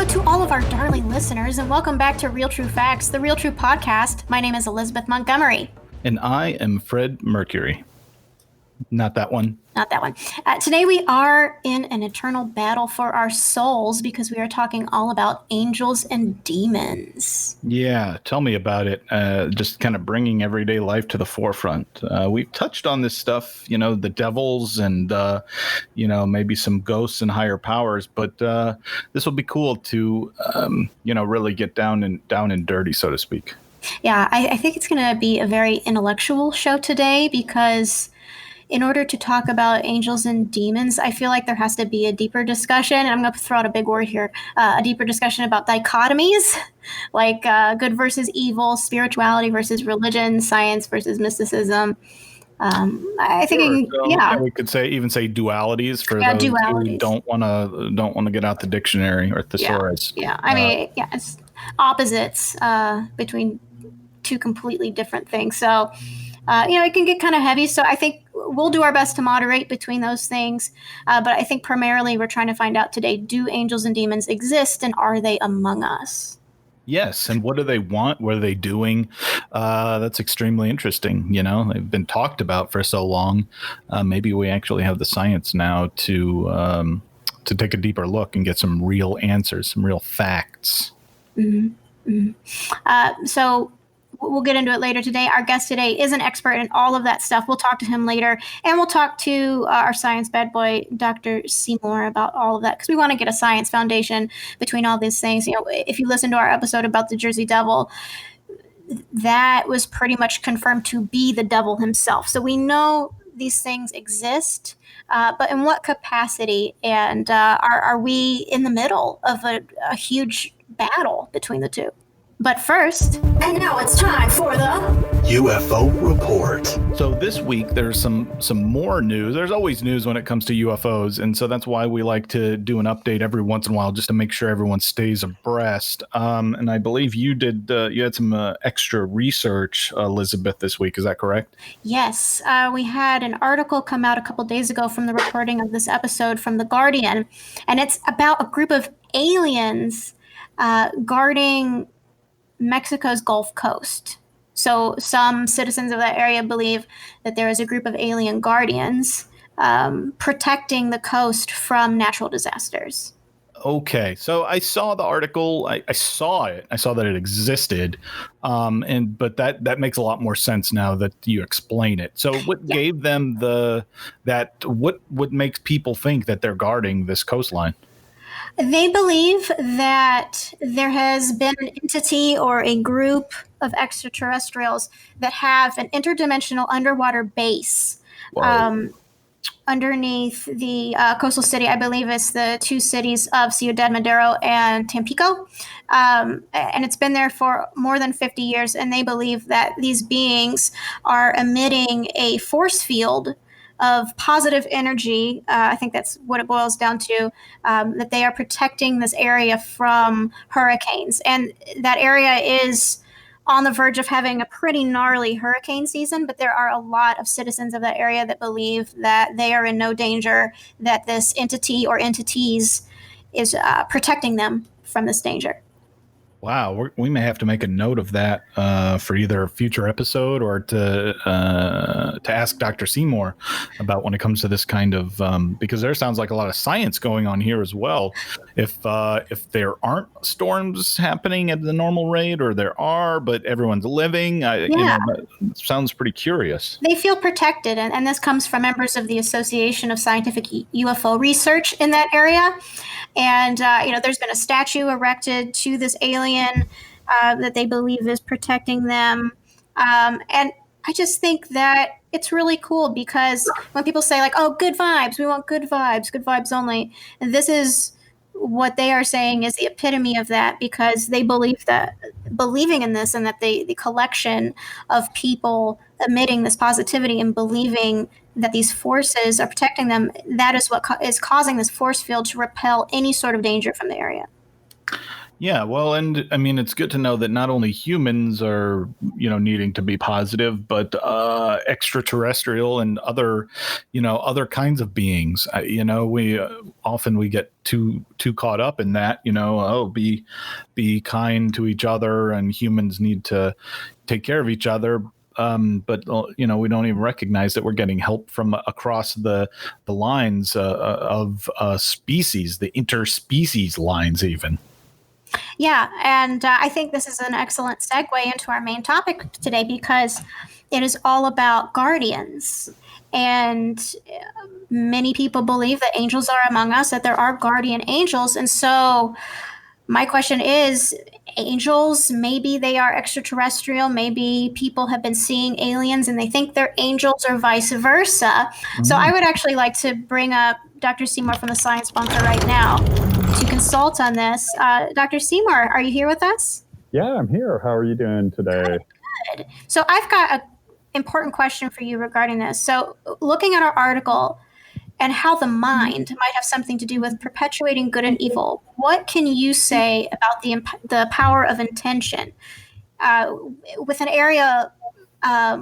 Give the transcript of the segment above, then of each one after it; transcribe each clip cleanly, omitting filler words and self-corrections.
Hello to all of our darling listeners, and welcome back to Real True Facts, the Real True Podcast. My name is Elizabeth Montgomery. And I am Fred Mercury. Not that one. Not that one. Today we are in an eternal battle for our souls because we are talking all about angels and demons. Yeah, tell me about it. Just kind of bringing everyday life to the forefront. We've touched on this stuff, the devils and, maybe some ghosts and higher powers. But this will be cool to, really get down and dirty, so to speak. Yeah, I think it's going to be a very intellectual show today because in order to talk about angels and demons, I feel like there has to be a deeper discussion. I'm going to throw out a big word here, a deeper discussion about dichotomies, like good versus evil, spirituality versus religion, science versus mysticism. I think, we could say dualities for those who don't want to get out the dictionary or thesaurus. Yeah, it's opposites between two completely different things. So, it can get kind of heavy. So I think we'll do our best to moderate between those things. But I think primarily we're trying to find out today, do angels and demons exist and are they among us? Yes. And what do they want? What are they doing? That's extremely interesting. They've been talked about for so long. Maybe we actually have the science now to take a deeper look and get some real answers, some real facts. Mm-hmm. Mm-hmm. So we'll get into it later today. Our guest today is an expert in all of that stuff. We'll talk to him later, and we'll talk to our science bad boy, Dr. Semor, about all of that because we want to get a science foundation between all these things. If you listen to our episode about the Jersey Devil, that was pretty much confirmed to be the devil himself. So we know these things exist, but in what capacity? And are we in the middle of a huge battle between the two? But first, and now it's time for the UFO Report. So this week there's some more news. There's always news when it comes to UFOs, and so that's why we like to do an update every once in a while just to make sure everyone stays abreast. And I believe you did. You had some extra research, Elizabeth, this week. Is that correct? Yes, we had an article come out a couple days ago from the recording of this episode from The Guardian, and it's about a group of aliens guarding Mexico's Gulf Coast. So some citizens of that area believe that there is a group of alien guardians protecting the coast from natural disasters. Okay, so I saw the article. I saw it. I saw that it existed, but that makes a lot more sense now that you explain it. So, what gave them what makes people think that they're guarding this coastline? They believe that there has been an entity or a group of extraterrestrials that have an interdimensional underwater base underneath the coastal city. I believe it's the two cities of Ciudad Madero and Tampico. And it's been there for more than 50 years. And they believe that these beings are emitting a force field of positive energy. I think that's what it boils down to, that they are protecting this area from hurricanes. And that area is on the verge of having a pretty gnarly hurricane season, but there are a lot of citizens of that area that believe that they are in no danger, that this entity or entities is protecting them from this danger. Wow, we may have to make a note of that for either a future episode or to ask Dr. Semor about when it comes to this kind of because there sounds like a lot of science going on here as well. If there aren't storms happening at the normal rate, or there are, but everyone's living, that sounds pretty curious. They feel protected, and this comes from members of the Association of Scientific UFO Research in that area. And, there's been a statue erected to this alien that they believe is protecting them. And I just think that it's really cool because when people say like, oh, good vibes, we want good vibes only. And this is what they are saying is the epitome of that, because they believing in this and that the collection of people emitting this positivity and believing that these forces are protecting them, that is what is causing this force field to repel any sort of danger from the area. Yeah, well, and I mean, it's good to know that not only humans are, needing to be positive, but extraterrestrial and other kinds of beings. We often we get too caught up in that. Oh, be kind to each other, and humans need to take care of each other. But we don't even recognize that we're getting help from across the lines of species, the interspecies lines, even. Yeah, and I think this is an excellent segue into our main topic today because it is all about guardians. And many people believe that angels are among us, that there are guardian angels. And so my question is, angels, maybe they are extraterrestrial, maybe people have been seeing aliens and they think they're angels, or vice versa. So I would actually like to bring up Dr. Semor from the Science Bunker right now to consult on this. Dr. Semor, are you here with us? Yeah, I'm here. How are you doing today? Good. So I've got an important question for you regarding this. So looking at our article and how the mind might have something to do with perpetuating good and evil, what can you say about the power of intention with an area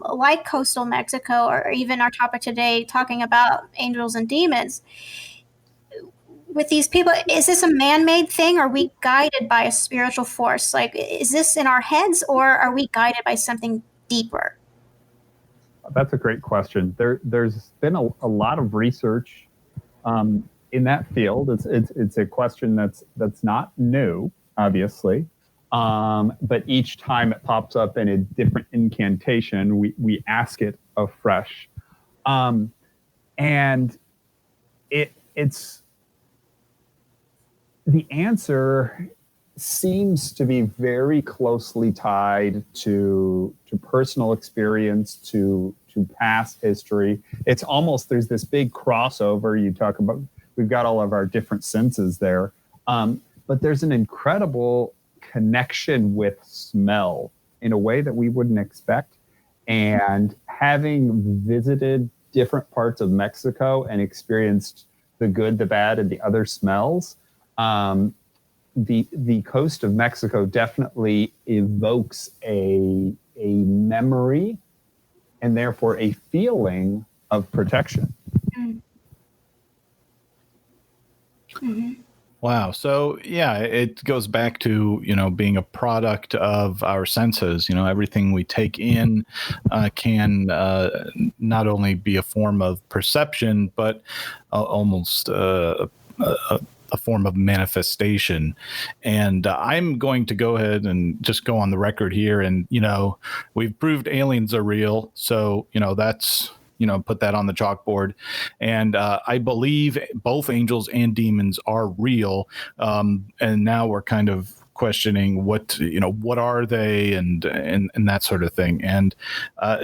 like coastal Mexico, or even our topic today, talking about angels and demons? With these people, is this a man-made thing? Are we guided by a spiritual force? Like, is this in our heads, or are we guided by something deeper? That's a great question. There's been a lot of research in that field. It's a question that's not new, obviously, but each time it pops up in a different incantation, we ask it afresh, and it's the answer seems to be very closely tied to personal experience, to past history. It's almost, there's this big crossover. You talk about, we've got all of our different senses there, but there's an incredible connection with smell in a way that we wouldn't expect. And having visited different parts of Mexico and experienced the good, the bad, and the other smells, the coast of Mexico definitely evokes a memory and therefore a feeling of protection. Mm-hmm. Wow. So yeah, it goes back to, being a product of our senses. Everything we take in can not only be a form of perception, but almost a form of manifestation. And I'm going to go ahead and just go on the record here. And, we've proved aliens are real. So, that's, put that on the chalkboard. And I believe both angels and demons are real. And now we're kind of questioning what are they, and that sort of thing. And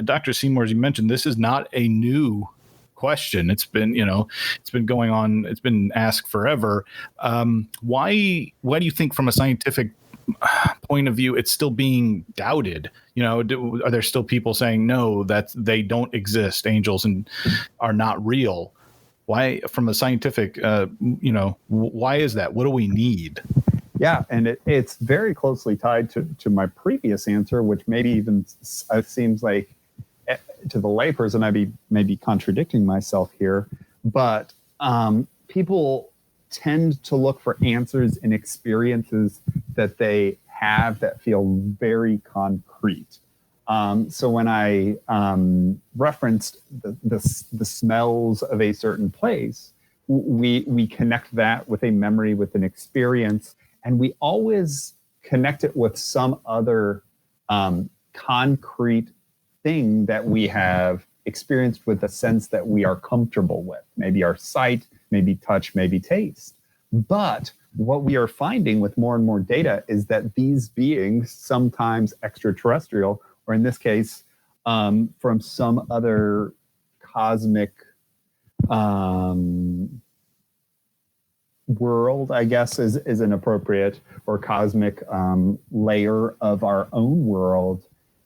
Dr. Semor, as you mentioned, this is not a new question. It's been going on. It's been asked forever. Why do you think, from a scientific point of view, it's still being doubted? Are there still people saying no, that they don't exist, angels, and are not real? Why, from a scientific, why is that? What do we need? Yeah, and it's very closely tied to my previous answer, which maybe even seems like, to the layperson, I may be contradicting myself here, but people tend to look for answers in experiences that they have that feel very concrete. So when I referenced the smells of a certain place, we connect that with a memory, with an experience, and we always connect it with some other concrete thing that we have experienced with a sense that we are comfortable with. Maybe our sight, maybe touch, maybe taste. But what we are finding with more and more data is that these beings, sometimes extraterrestrial, or in this case, from some other cosmic world, I guess is an appropriate, or cosmic layer of our own world,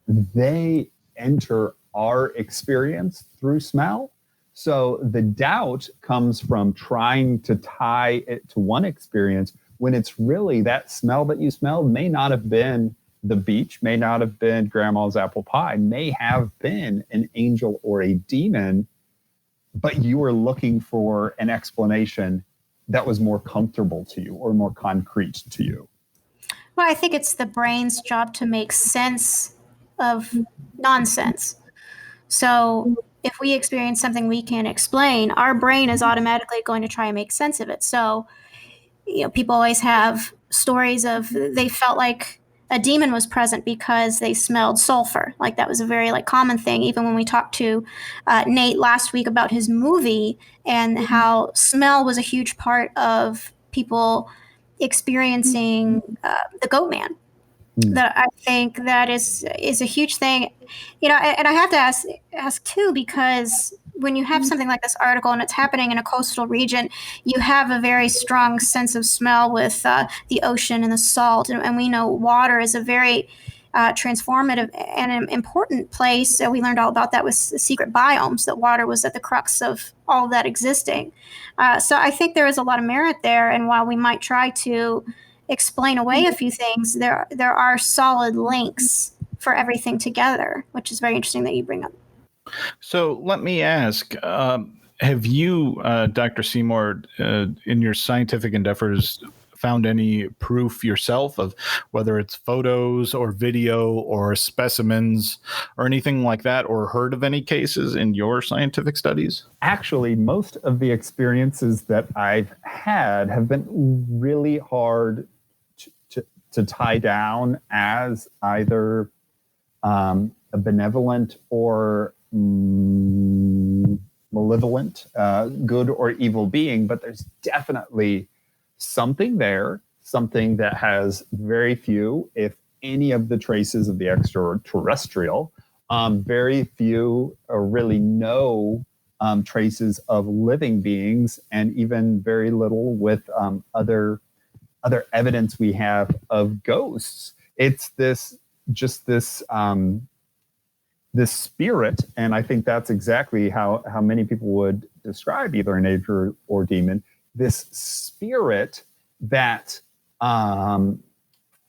they enter our experience through smell. So the doubt comes from trying to tie it to one experience when it's really that smell that you smelled may not have been the beach, may not have been grandma's apple pie, may have been an angel or a demon, but you were looking for an explanation that was more comfortable to you or more concrete to you. Well, I think it's the brain's job to make sense of nonsense. So if we experience something we can't explain, our brain is automatically going to try and make sense of it. So, people always have stories of they felt like a demon was present because they smelled sulfur. Like that was a very common thing. Even when we talked to Nate last week about his movie and how smell was a huge part of people experiencing the goat man. That I think that is a huge thing, and I have to ask too, because when you have something like this article and it's happening in a coastal region, you have a very strong sense of smell with the ocean and the salt, and we know water is a very transformative and an important place. So we learned all about that with secret biomes, that water was at the crux of all of that existing. So I think there is a lot of merit there, and while we might try to explain away a few things, there are solid links for everything together, which is very interesting that you bring up. So let me ask, have you, Dr. Semor, in your scientific endeavors, found any proof yourself of whether it's photos or video or specimens or anything like that, or heard of any cases in your scientific studies? Actually, most of the experiences that I've had have been really hard to tie down as either a benevolent or malevolent, good or evil being, but there's definitely something there, something that has very few, if any, of the traces of the extraterrestrial, very few or really no traces of living beings, and even very little with other evidence we have of ghosts. It's this spirit, and I think that's exactly how many people would describe either an angel or demon. This spirit that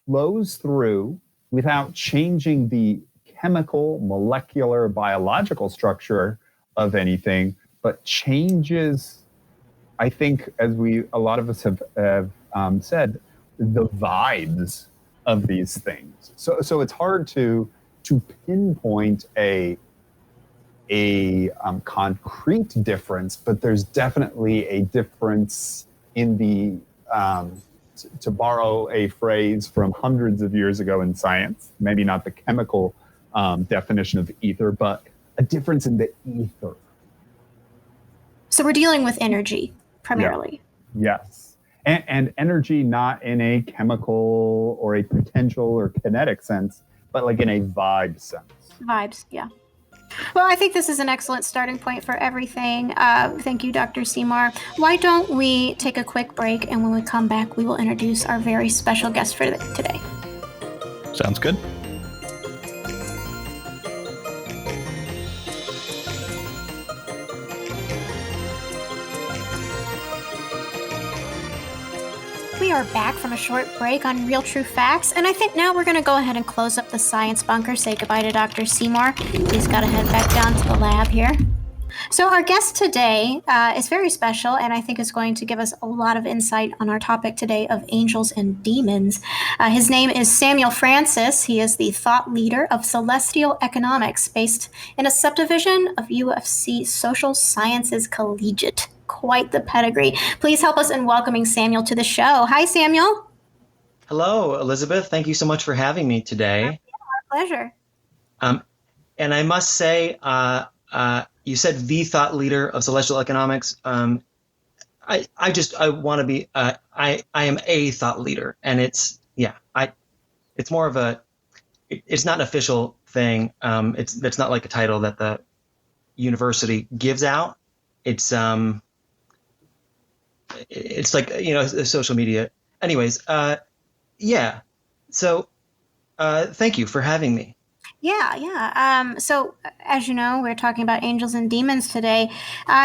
flows through without changing the chemical, molecular, biological structure of anything, but changes, I think, as a lot of us have said, the vibes of these things. So it's hard to pinpoint a concrete difference, but there's definitely a difference in the, to borrow a phrase from hundreds of years ago in science, maybe not the chemical definition of ether, but a difference in the ether. So we're dealing with energy primarily. Yeah. Yes. And energy not in a chemical or a potential or kinetic sense, but like in a vibe sense. Vibes, yeah. Well, I think this is an excellent starting point for everything. Thank you, Dr. Semor. Why don't we take a quick break, and when we come back, we will introduce our very special guest for today. Sounds good. We are back from a short break on Real True Facts, and I think now we're going to go ahead and close up the science bunker, say goodbye to Dr. Semor. He's got to head back down to the lab here. So our guest today is very special, and I think is going to give us a lot of insight on our topic today of angels and demons. His name is Samuel Francis. He is the thought leader of Celestial Economics, based in a subdivision of UFC Social Sciences Collegiate. Quite the pedigree. Please help us in welcoming Samuel to the show. Hi, Samuel. Hello, Elizabeth. Thank you so much for having me today. Our pleasure. And I must say, you said the thought leader of Celestial Economics. I want to be. I am a thought leader, and it's more of a. It's not an official thing. It's not like a title that the university gives out. It's like, social media. Anyways, yeah. So, thank you for having me. Yeah, yeah. So, as you know, we're talking about angels and demons today.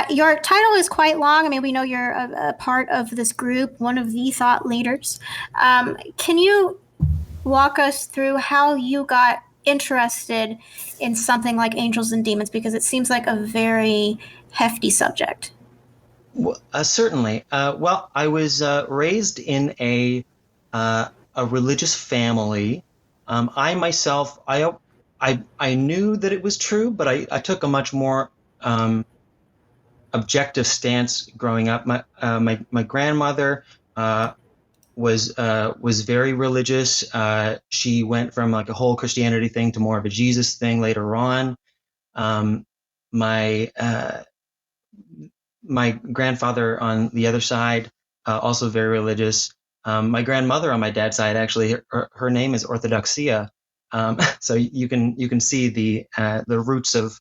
Your title is quite long. I mean, we know you're a part of this group, one of the thought leaders. Can you walk us through how you got interested in something like angels and demons? Because it seems like a very hefty subject. Certainly. Well, I was raised in a religious family. I myself, I knew that it was true, but I took a much more objective stance growing up. My grandmother was very religious. She went from like a whole Christianity thing to more of a Jesus thing later on. Um, my my grandfather on the other side, also very religious. My grandmother on my dad's side, actually, her name is Orthodoxia. So you can see the roots of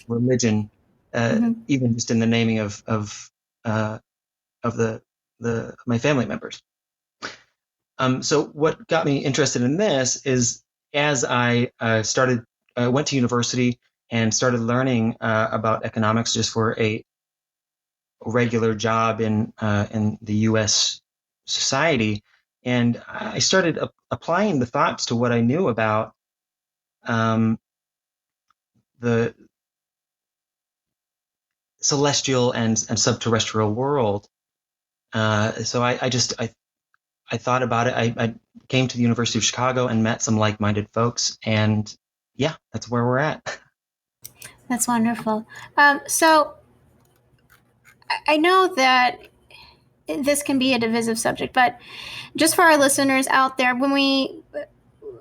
religion, Mhm. even just in the naming of the my family members. So what got me interested in this is as I went to university and started learning about economics just for a regular job in the U.S. society, and I started applying the thoughts to what I knew about um, the celestial and subterrestrial world. So I thought about it. I came to the University of Chicago and met some like-minded folks, and yeah, that's where we're at. That's wonderful. So I know that this can be a divisive subject, but just for our listeners out there,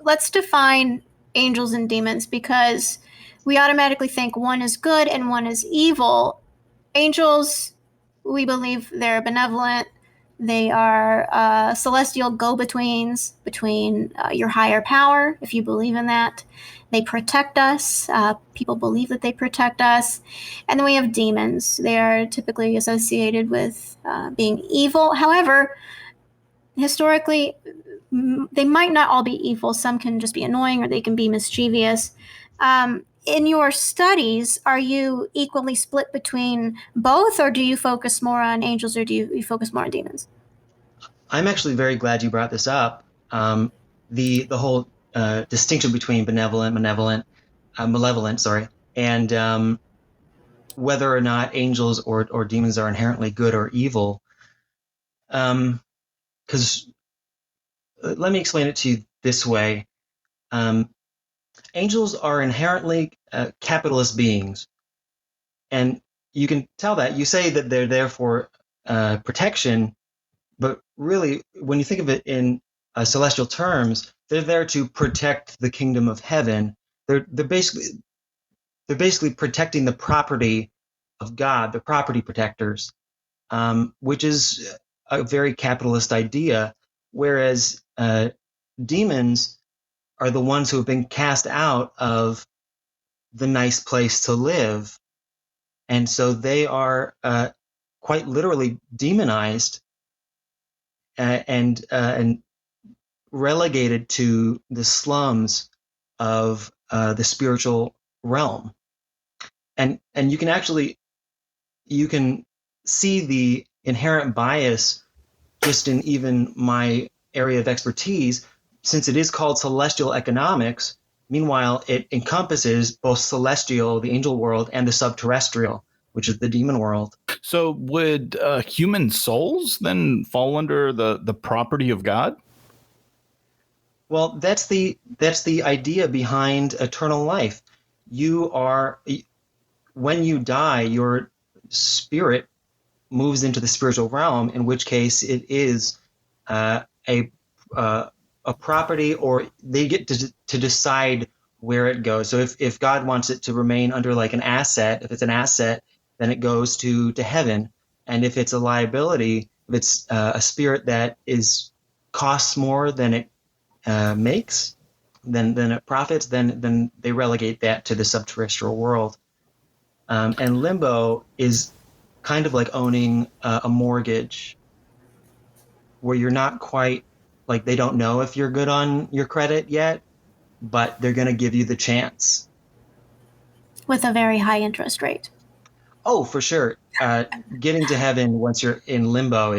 let's define angels and demons because we automatically think one is good and one is evil. Angels, we believe they're benevolent. They are celestial go betweens between your higher power, if you believe in that. They protect us. People believe that they protect us. And then we have demons. They are typically associated with being evil. However, historically, they might not all be evil. Some can just be annoying or they can be mischievous. In your studies, are you equally split between both, or do you focus more on angels, or do you focus more on demons? I'm actually very glad you brought this up. The whole distinction between malevolent, sorry, and whether or not angels or demons are inherently good or evil. Because let me explain it to you this way. Um, Angels are inherently capitalist beings, and you can tell that. You say that they're there for protection, but really, when you think of it in celestial terms, they're there to protect the kingdom of heaven. They're basically protecting the property of God, the property protectors, which is a very capitalist idea. Whereas demons are the ones who have been cast out of the nice place to live, and so they are quite literally demonized and relegated to the slums of the spiritual realm. And you can see the inherent bias just in even my area of expertise, since it is called celestial economics. Meanwhile, it encompasses both celestial, the angel world, and the subterrestrial, which is the demon world. So would human souls then fall under the property of God? Well, that's the idea behind eternal life. You are When you die, your spirit moves into the spiritual realm, in which case it is uh, a a property, or they get to decide where it goes. So if God wants it to remain under like an asset, if it's an asset, then it goes to heaven. And if it's a liability, if it's a spirit that is costs more than it makes, then it profits, then they relegate that to the subterrestrial world. And limbo is kind of like owning a mortgage, where you're not quite, like, they don't know if you're good on your credit yet, but they're going to give you the chance. With a very high interest rate. Oh, for sure. Getting to heaven once you're in limbo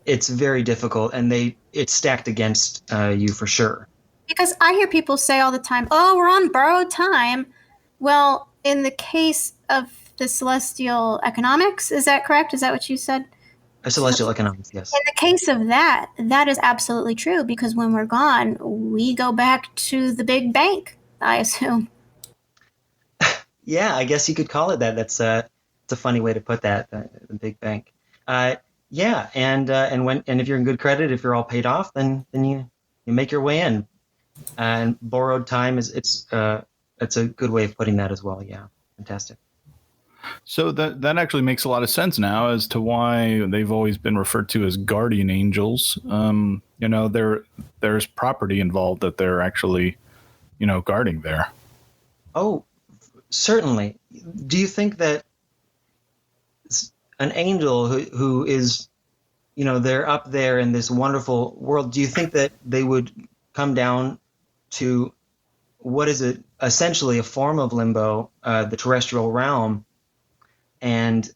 it's very difficult, and it's stacked against you for sure. Because I hear people say all the time, "Oh, we're on borrowed time." Well, in the case of the Celestial Economics, is that correct? Is that what you said? Celestial Economics, yes. In the case of that, that is absolutely true, because when we're gone, we go back to the big bank, I assume. Yeah, I guess you could call it that. It's a funny way to put that, the big bank. Yeah, and if you're in good credit, if you're all paid off, then you make your way in. And borrowed time it's a good way of putting that as well. Yeah, fantastic. So that actually makes a lot of sense now as to why they've always been referred to as guardian angels. There's property involved that they're actually, guarding there. Oh, certainly. Do you think that an angel who is, they're up there in this wonderful world, do you think that they would come down to what is it, essentially a form of limbo, the terrestrial realm, and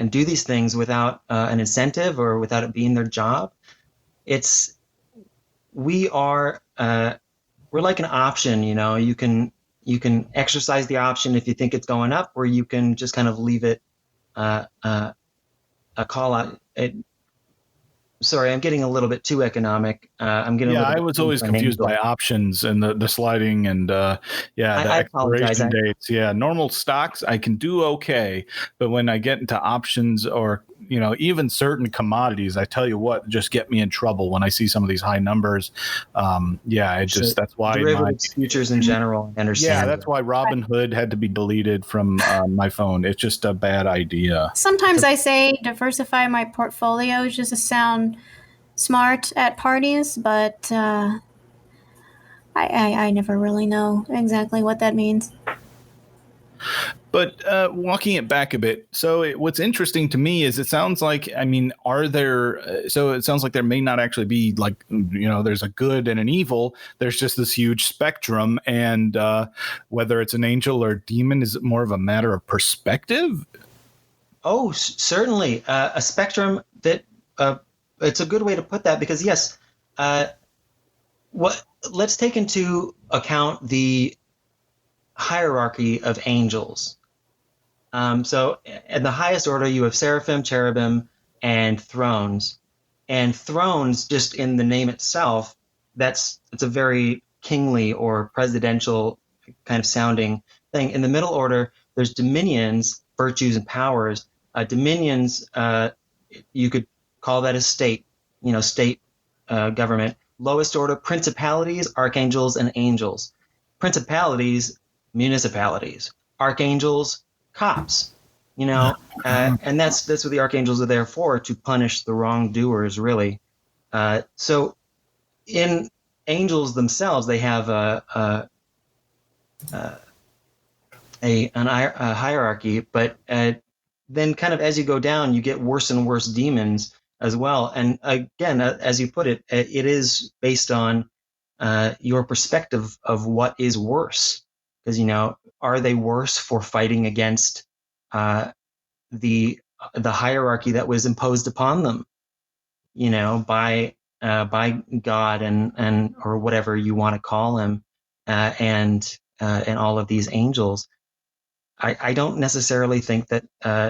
do these things without an incentive or without it being their job? We're like an option. You can exercise the option if you think it's going up, or you can just kind of leave it a call out. Sorry, I'm getting a little bit too economic. I was always confused by options and the sliding and the expiration dates. Yeah, normal stocks I can do okay, but when I get into options or even certain commodities, I tell you what, just get me in trouble when I see some of these high numbers. That's why derivatives, futures in general. I understand. Yeah, that's why Robinhood had to be deleted from my phone. It's just a bad idea. Sometimes I say diversify my portfolio just to sound smart at parties, but I never really know exactly what that means. But walking it back a bit, so what's interesting to me is it sounds like, it sounds like there may not actually be like, there's a good and an evil. There's just this huge spectrum. And whether it's an angel or a demon is more of a matter of perspective. Oh, certainly. A spectrum that it's a good way to put that, because yes, let's take into account the hierarchy of angels. So in the highest order, you have seraphim, cherubim, and thrones. And thrones, just in the name itself, it's a very kingly or presidential kind of sounding thing. In the middle order, there's dominions, virtues, and powers. Dominions, you could call that a state, state government. Lowest order, principalities, archangels, and angels. Principalities, municipalities. Archangels, cops, and that's what the archangels are there for, to punish the wrongdoers, really. So in angels themselves, they have a hierarchy, but then kind of as you go down, you get worse and worse demons as well. And again, as you put it, it is based on your perspective of what is worse. Because, are they worse for fighting against the hierarchy that was imposed upon them, by God and or whatever you want to call him, and all of these angels? I don't necessarily think that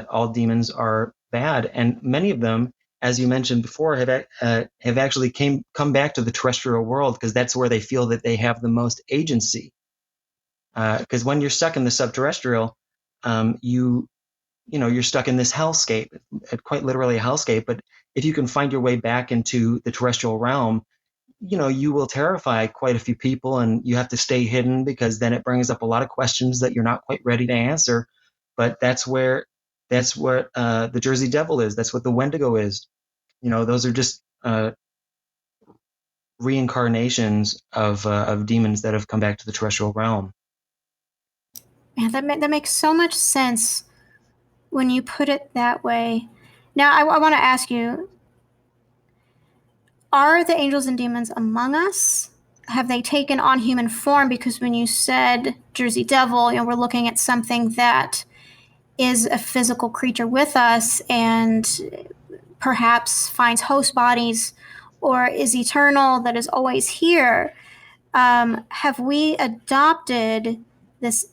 all demons are bad, and many of them, as you mentioned before, have actually come back to the terrestrial world, because that's where they feel that they have the most agency. Because when you're stuck in the subterrestrial, you're stuck in this hellscape, quite literally a hellscape. But if you can find your way back into the terrestrial realm, you will terrify quite a few people, and you have to stay hidden, because then it brings up a lot of questions that you're not quite ready to answer. But that's what the Jersey Devil is. That's what the Wendigo is. Those are just reincarnations of demons that have come back to the terrestrial realm. Man, that makes so much sense when you put it that way. Now, I want to ask you, are the angels and demons among us? have they taken on human form? Because when you said Jersey Devil, we're looking at something that is a physical creature with us and perhaps finds host bodies or is eternal, that is always here. Have we adopted this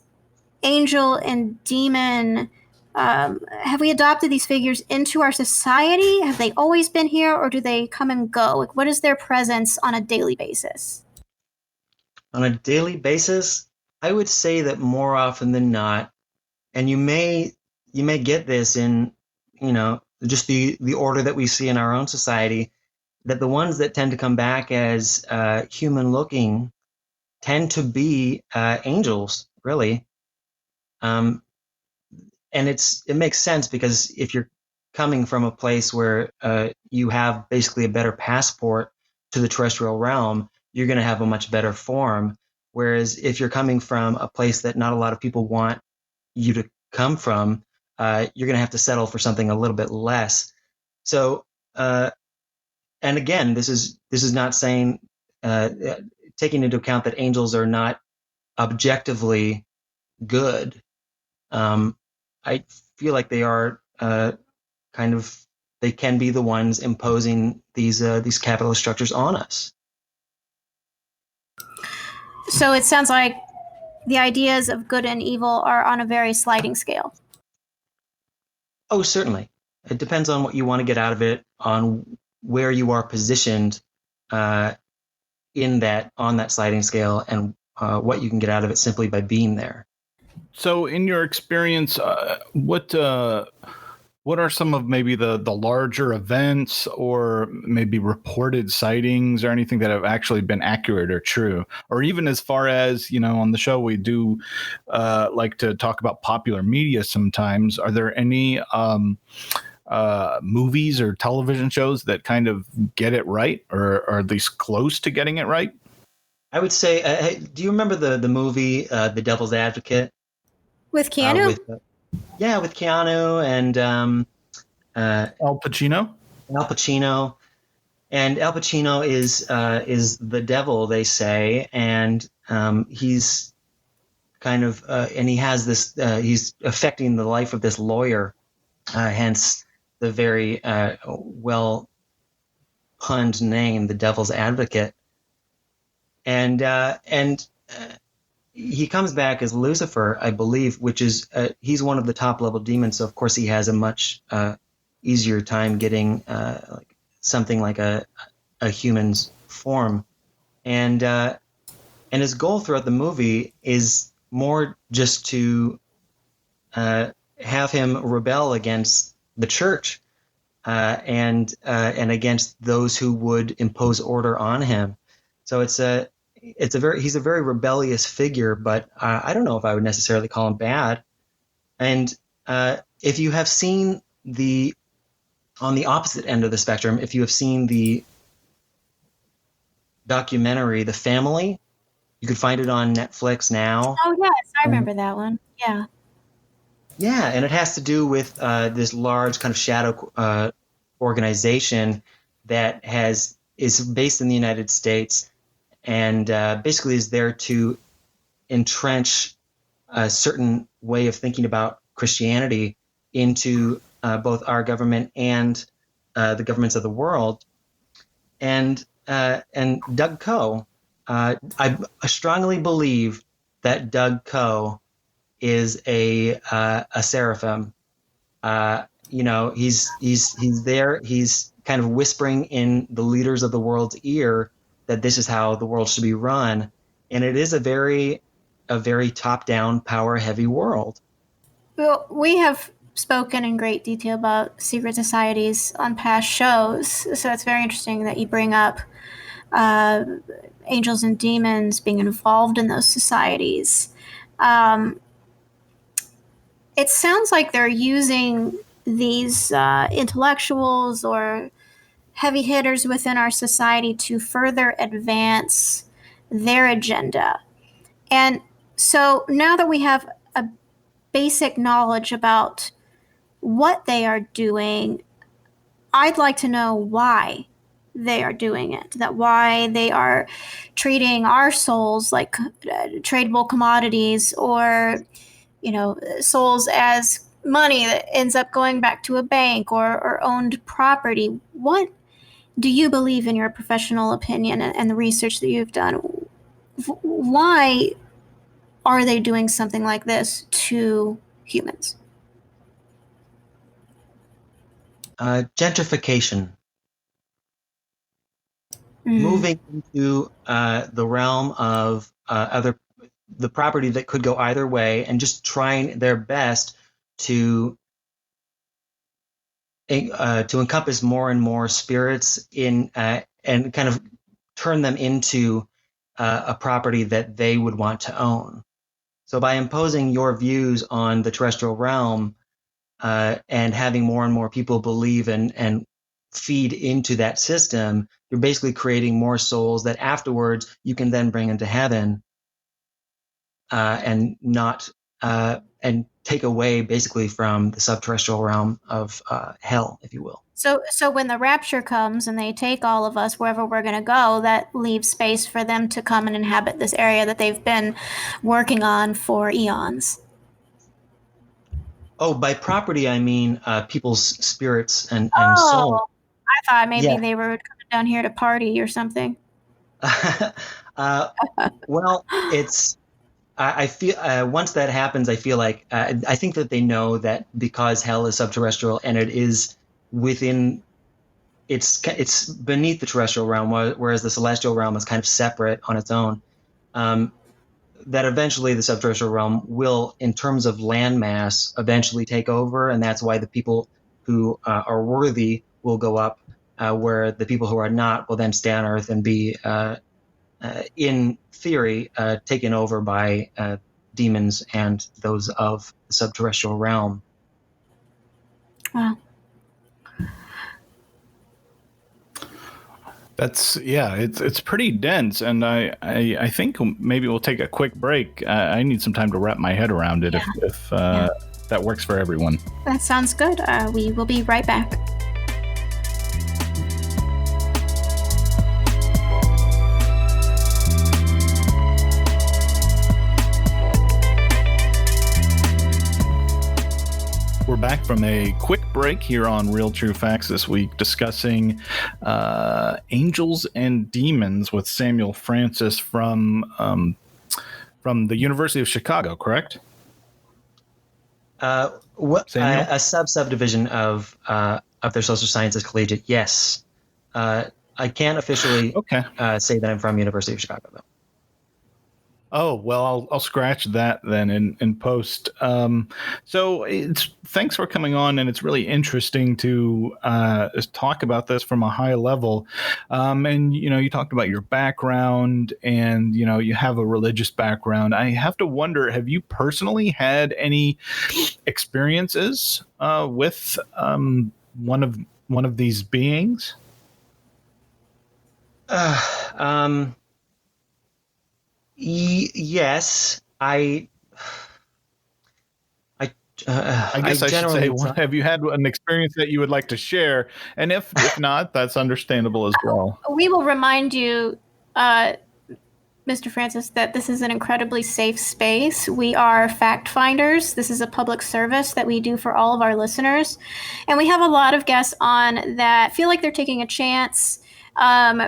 angel and demon? Have we adopted these figures into our society? Have they always been here, or do they come and go? Like, what is their presence on a daily basis? On a daily basis, I would say that more often than not, and you may get this in, just the order that we see in our own society, that the ones that tend to come back as human looking tend to be angels, really. And it makes sense, because if you're coming from a place where you have basically a better passport to the terrestrial realm, you're going to have a much better form. Whereas if you're coming from a place that not a lot of people want you to come from, you're going to have to settle for something a little bit less. So, and again, this is not saying, taking into account that angels are not objectively good. I feel like they are they can be the ones imposing these capitalist structures on us. So it sounds like the ideas of good and evil are on a very sliding scale. Oh, certainly. It depends on what you want to get out of it, on where you are positioned on that sliding scale, and what you can get out of it simply by being there. So, in your experience, what are some of maybe the larger events, or maybe reported sightings, or anything that have actually been accurate or true? Or even as far as, on the show, we do like to talk about popular media sometimes. Are there any movies or television shows that kind of get it right, or at least close to getting it right? I would say, do you remember the movie The Devil's Advocate? With Keanu? With Keanu and Al Pacino. Al Pacino. And Al Pacino is the devil, they say, and he's kind of and he has this. He's affecting the life of this lawyer, hence the very well punned name, the Devil's Advocate. And he comes back as Lucifer, I believe, which is he's one of the top level demons. So of course he has a much easier time getting something like a human's form, and his goal throughout the movie is more just to have him rebel against the church and against those who would impose order on him. So he's a very rebellious figure, but I don't know if I would necessarily call him bad. And if you have seen on the opposite end of the spectrum, if you have seen the documentary The Family, you could find it on Netflix now. Oh yes, I remember that one. Yeah. Yeah, and it has to do with this large kind of shadow organization that is based in the United States, and basically is there to entrench a certain way of thinking about Christianity into both our government and the governments of the world. And Doug Coe, I strongly believe that Doug Coe is a seraphim. He's there. He's kind of whispering in the leaders of the world's ear that this is how the world should be run, and it is a very top-down, power-heavy world. Well, we have spoken in great detail about secret societies on past shows, so it's very interesting that you bring up angels and demons being involved in those societies. It sounds like they're using these intellectuals or heavy hitters within our society to further advance their agenda. And so now that we have a basic knowledge about what they are doing, I'd like to know why they are doing it, that why they are treating our souls like tradable commodities, or souls as money that ends up going back to a bank or owned property. What do you believe, in your professional opinion and the research that you've done? Why are they doing something like this to humans? Gentrification. Mm. Moving into the realm of the property that could go either way, and just trying their best to encompass more and more spirits in and kind of turn them into a property that they would want to own. So by imposing your views on the terrestrial realm and having more and more people believe and feed into that system, you're basically creating more souls that afterwards you can then bring into heaven and not and take away basically from the subterrestrial realm of hell, if you will. So when the rapture comes and they take all of us wherever we're going to go, that leaves space for them to come and inhabit this area that they've been working on for eons. Oh, by property, I mean people's spirits and Oh, soul. I thought maybe Yeah. they were coming down here to party or something. Well, it's. I feel once that happens, I feel like I think that they know that because hell is subterrestrial and it is within, it's beneath the terrestrial realm, whereas the celestial realm is kind of separate on its own. That eventually the subterrestrial realm will, in terms of landmass, eventually take over, and that's why the people who are worthy will go up, where the people who are not will then stay on Earth and be, in theory, taken over by demons and those of the subterrestrial realm. Wow. It's pretty dense, and I think maybe we'll take a quick break. I need some time to wrap my head around it, if that works for everyone. That sounds good. We will be right back. We're back from a quick break here on Real True Facts this week, discussing angels and demons with Samuel Francis from the University of Chicago, correct? A subdivision of their social sciences collegiate. Yes, I can't officially say that I'm from University of Chicago, though. Oh, well, I'll scratch that then in post. So thanks for coming on, and it's really interesting to talk about this from a high level. And, you talked about your background, and, you have a religious background. I have to wonder, have you personally had any experiences with one of these beings? Yes, I guess I should say, have you had an experience that you would like to share? And if not, that's understandable as well. We will remind you, Mr. Francis, that this is an incredibly safe space. We are fact finders. This is a public service that we do for all of our listeners. And we have a lot of guests on that feel like they're taking a chance,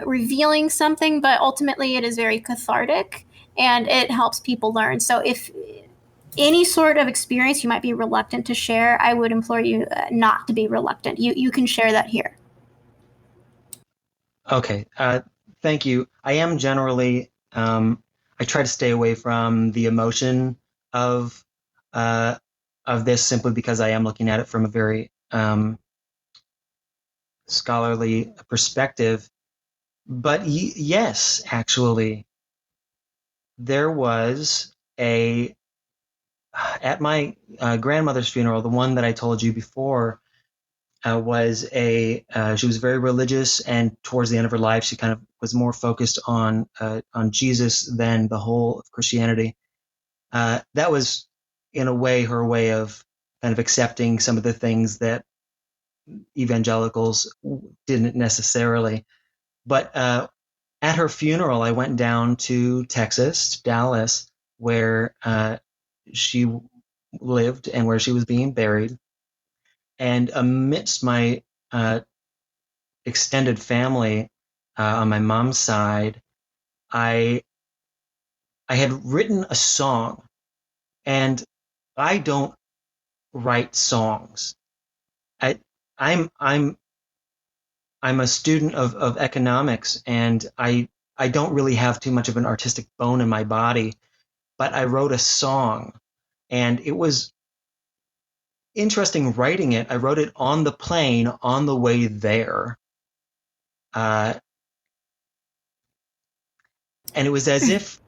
revealing something, but ultimately it is very cathartic and it helps people learn. So if any sort of experience you might be reluctant to share, I would implore you not to be reluctant. You can share that here. Okay. Thank you. I am generally, I try to stay away from the emotion of this, simply because I am looking at it from a very scholarly perspective. But yes, actually, there was at my grandmother's funeral, the one that I told you before, she was very religious, and towards the end of her life, she kind of was more focused on Jesus than the whole of Christianity. That was, in a way, her way of kind of accepting some of the things that evangelicals didn't necessarily. But at her funeral, I went down to Texas, Dallas, where she lived and where she was being buried. And amidst my extended family on my mom's side, I had written a song, and I don't write songs. I I'm I'm a student of economics, and I don't really have too much of an artistic bone in my body, but I wrote a song, and it was interesting writing it. I wrote it on the plane on the way there. Uh, and it was as if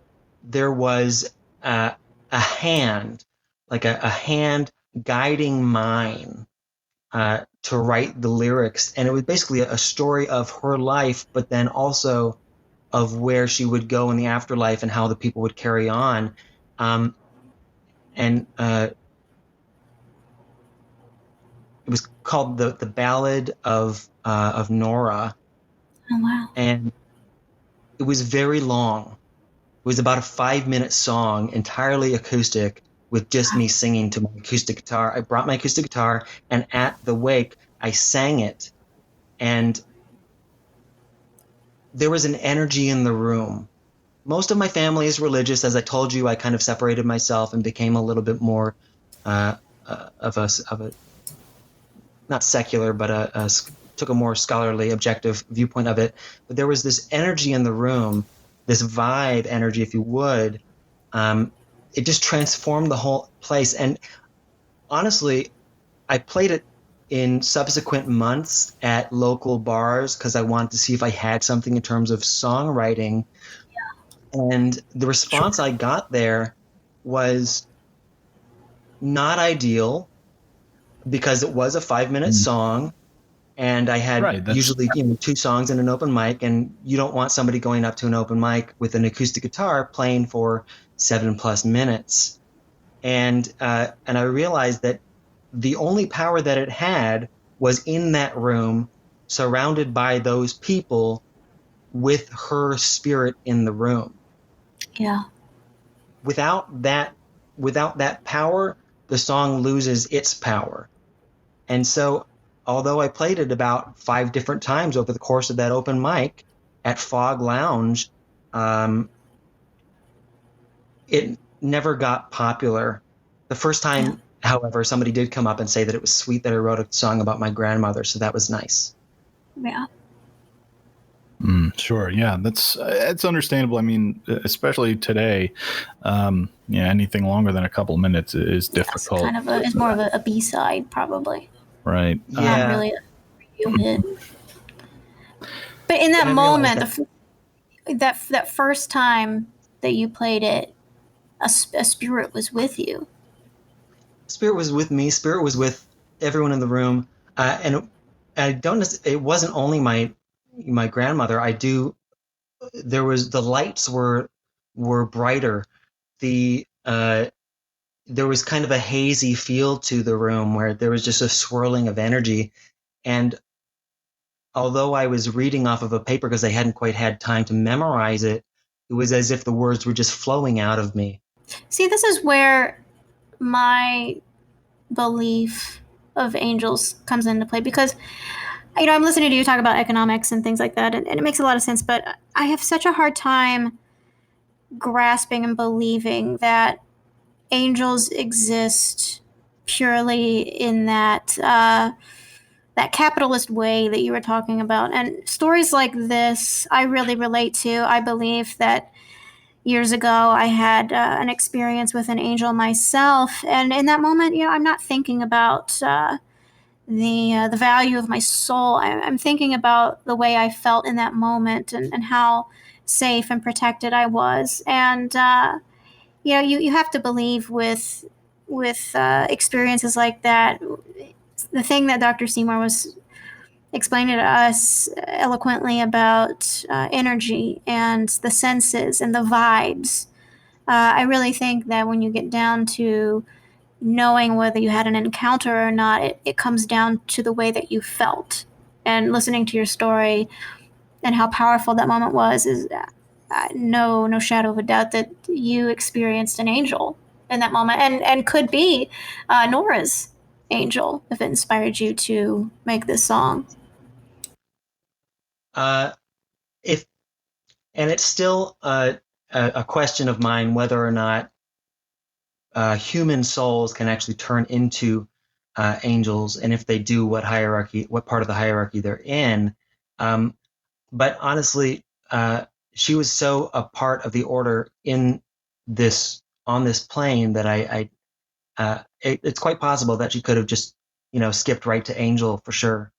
there was a hand, like a hand guiding mine to write the lyrics. And it was basically a story of her life, but then also of where she would go in the afterlife and how the people would carry on. And it was called the Ballad of Nora. Oh, wow. And it was very long. It was about a 5-minute song, entirely acoustic, with just me singing to my acoustic guitar. I brought my acoustic guitar, and at the wake, I sang it. And there was an energy in the room. Most of my family is religious. As I told you, I kind of separated myself and became a little bit more of a not secular, but took a more scholarly, objective viewpoint of it. But there was this energy in the room, this vibe energy, if you would. It just transformed the whole place. And honestly, I played it in subsequent months at local bars because I wanted to see if I had something in terms of songwriting. And the response I got there was not ideal because it was a 5-minute song. And I had usually 2 songs in an open mic, and you don't want somebody going up to an open mic with an acoustic guitar playing for 7+ minutes. And I realized that the only power that it had was in that room, surrounded by those people, with her spirit in the room. Yeah. Without that power, the song loses its power. And so, although I played it about 5 different times over the course of that open mic at Fog Lounge, it never got popular. The first time, however, somebody did come up and say that it was sweet that I wrote a song about my grandmother, so that was nice. Yeah. Sure. Yeah, it's understandable. I mean, especially today, anything longer than a couple minutes is difficult. It's kind of it's more of a B-side, probably. Right. Yeah. Not really a radio hit. But in that moment, that first time that you played it, a spirit was with you. Spirit was with me. Spirit was with everyone in the room. And it wasn't only my grandmother. The lights were brighter. There was kind of a hazy feel to the room where there was just a swirling of energy. And although I was reading off of a paper because I hadn't quite had time to memorize it, it was as if the words were just flowing out of me. See, this is where my belief of angels comes into play, because I'm listening to you talk about economics and things like that, and it makes a lot of sense, but I have such a hard time grasping and believing that angels exist purely in that that capitalist way that you were talking about. And stories like this I really relate to. I believe that years ago I had an experience with an angel myself, and in that moment, I'm not thinking about the value of my soul. I'm thinking about the way I felt in that moment, and how safe and protected I was. And you have to believe with experiences like that. The thing that Dr. Semor was explaining to us eloquently about energy and the senses and the vibes. I really think that when you get down to knowing whether you had an encounter or not, it comes down to the way that you felt. And listening to your story, and how powerful that moment was is no shadow of a doubt that you experienced an angel in that moment, and could be Nora's angel if it inspired you to make this song. If and it's still a question of mine whether or not human souls can actually turn into angels, and if they do, what part of the hierarchy they're in. But honestly, she was so a part of the order on this plane that it's quite possible that she could have just skipped right to angel for sure.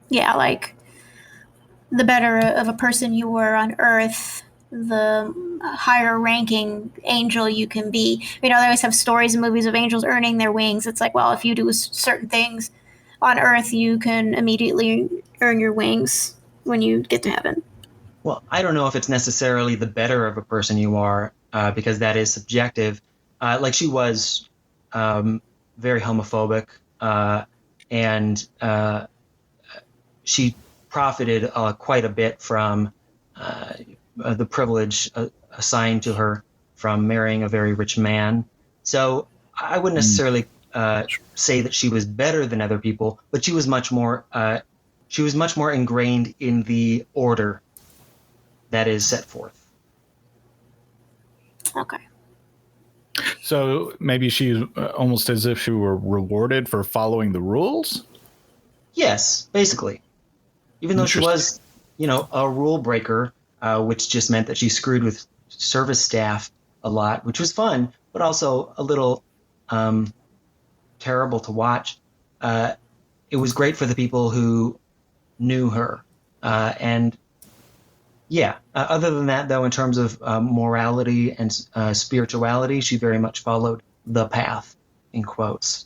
Yeah, like the better of a person you were on Earth, the higher ranking angel you can be. They always have stories and movies of angels earning their wings. It's like, well, if you do certain things on Earth, you can immediately earn your wings when you get to heaven. Well, I don't know if it's necessarily the better of a person you are, because that is subjective. Like she was very homophobic, and she profited quite a bit from the privilege assigned to her from marrying a very rich man. So I wouldn't necessarily say that she was better than other people, but she was much more ingrained in the order that is set forth. Okay. So maybe she's almost as if she were rewarded for following the rules? Yes, basically. Even though she was, a rule breaker, which just meant that she screwed with service staff a lot, which was fun, but also a little terrible to watch. It was great for the people who knew her. Other than that, though, in terms of morality and spirituality, she very much followed the path, in quotes.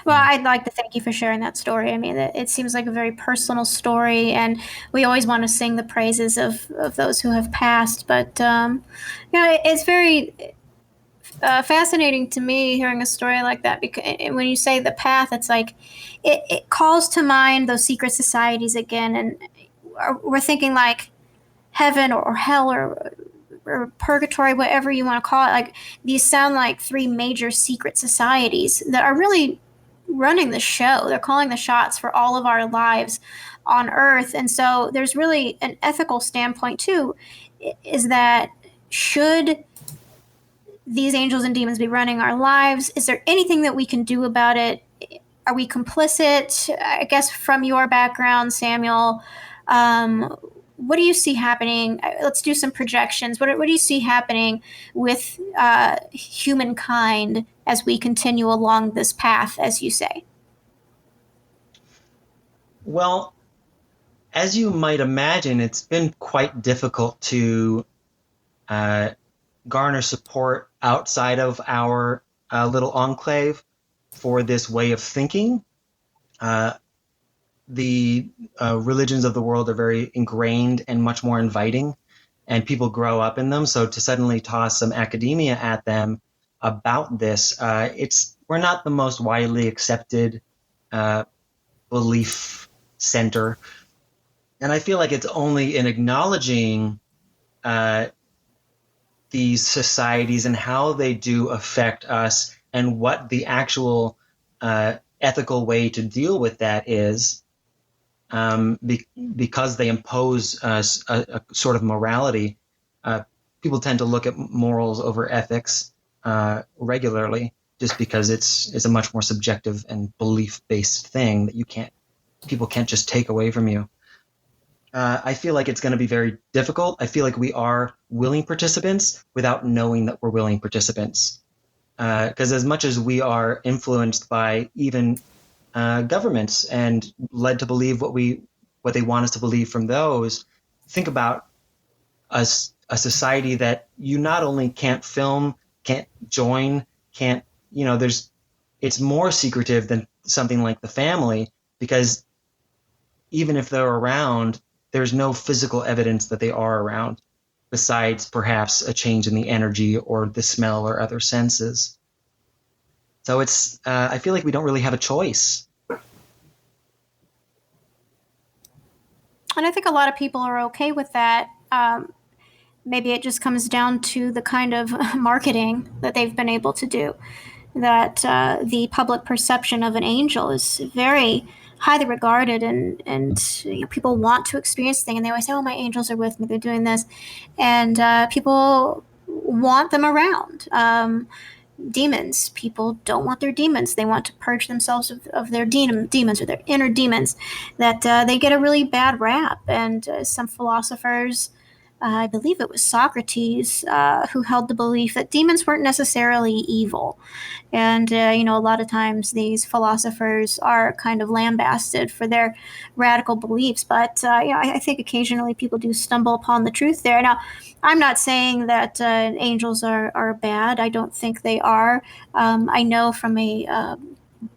Well, I'd like to thank you for sharing that story. I mean, it seems like a very personal story, and we always want to sing the praises of those who have passed. But, it's very fascinating to me hearing a story like that, because when you say the path, it's like it calls to mind those secret societies again, and we're thinking like heaven or hell or purgatory, whatever you want to call it. Like, these sound like three major secret societies that are really running the show. They're calling the shots for all of our lives on Earth. And so there's really an ethical standpoint too, is that should these angels and demons be running our lives? Is there anything that we can do about it? Are we complicit? I guess from your background, Samuel, what do you see happening? Let's do some projections. What do you see happening with humankind as we continue along this path, as you say? Well, as you might imagine, it's been quite difficult to garner support outside of our little enclave for this way of thinking. The religions of the world are very ingrained and much more inviting, and people grow up in them. So to suddenly toss some academia at them about this, we're not the most widely accepted belief center. And I feel like it's only in acknowledging these societies and how they do affect us and what the actual ethical way to deal with that is, because they impose a sort of morality. People tend to look at morals over ethics regularly, just because it's a much more subjective and belief-based thing that people can't just take away from you. I feel like it's going to be very difficult. I feel like we are willing participants without knowing that we're willing participants. Because as much as we are influenced by even governments and led to believe what they want us to believe from those, think about a society that you not only can't film, can't join, can't, it's more secretive than something like the family, because even if they're around, there's no physical evidence that they are around, besides perhaps a change in the energy or the smell or other senses. So I feel like we don't really have a choice. And I think a lot of people are okay with that. Maybe it just comes down to the kind of marketing that they've been able to do. That the public perception of an angel is very highly regarded, and you know, people want to experience things, and they always say, "Oh, my angels are with me; they're doing this," and people want them around. Demons, people don't want their demons. They want to purge themselves of their demons or their inner demons. That they get a really bad rap, and some philosophers, I believe it was Socrates, who held the belief that demons weren't necessarily evil. And, you know, a lot of times these philosophers are kind of lambasted for their radical beliefs. But, you know, I think occasionally people do stumble upon the truth there. Now, I'm not saying that angels are bad. I don't think they are. I know from a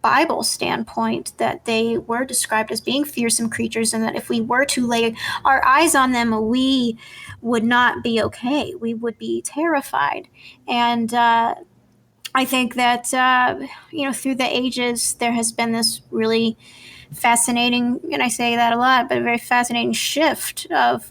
Bible standpoint that they were described as being fearsome creatures, and that if we were to lay our eyes on them, we would not be okay. We would be terrified. And I think that, you know, through the ages, there has been this really fascinating, and I say that a lot, but a very fascinating shift of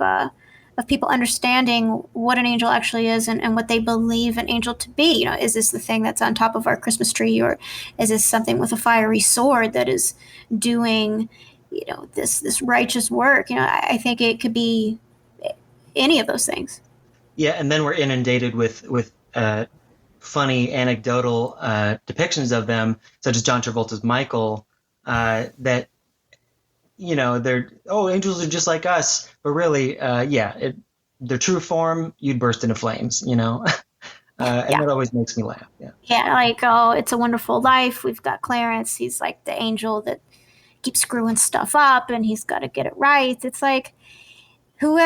people understanding what an angel actually is, and what they believe an angel to be. You know, is this the thing that's on top of our Christmas tree, or is this something with a fiery sword that is doing, you know, this righteous work? You know, I think it could be any of those things. Yeah, and then we're inundated with funny anecdotal depictions of them, such as John Travolta's Michael, that you know they're angels are just like us, but really, their true form, you'd burst into flames, you know, and Yeah. that always makes me laugh. Yeah, Yeah, like, oh, It's a Wonderful Life. We've got Clarence. He's like the angel that keeps screwing stuff up, and he's got to get it right. It's like, who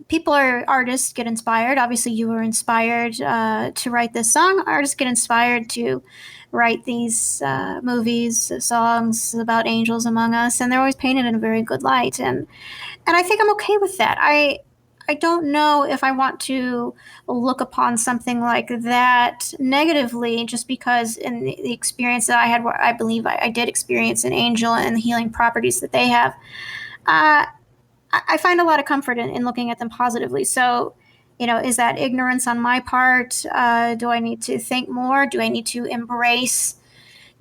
people are artists get inspired. Obviously, you were inspired to write this song. Artists get inspired to write these movies, songs about angels among us, and they're always painted in a very good light. And I think I'm okay with that. I don't know if I want to look upon something like that negatively, just because in the experience that I had, where I believe I did experience an angel and the healing properties that they have, uh, I find a lot of comfort in looking at them positively. So, you know, is that ignorance on my part? Do I need to think more? Do I need to embrace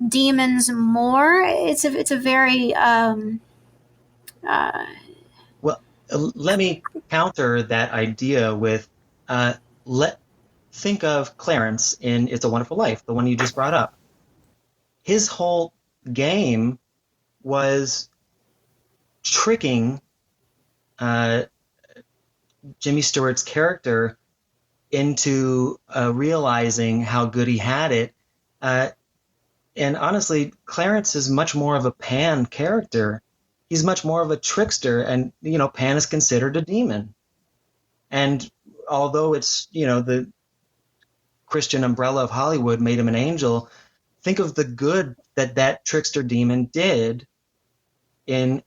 demons more? It's a very uh, well, let me counter that idea with let think of Clarence in It's a Wonderful Life, the one you just brought up. His whole game was tricking Jimmy Stewart's character into realizing how good he had it. And honestly, Clarence is much more of a Pan character. He's much more of a trickster, and you know, Pan is considered a demon. And although it's, you know, the Christian umbrella of Hollywood made him an angel, think of the good that that trickster demon did in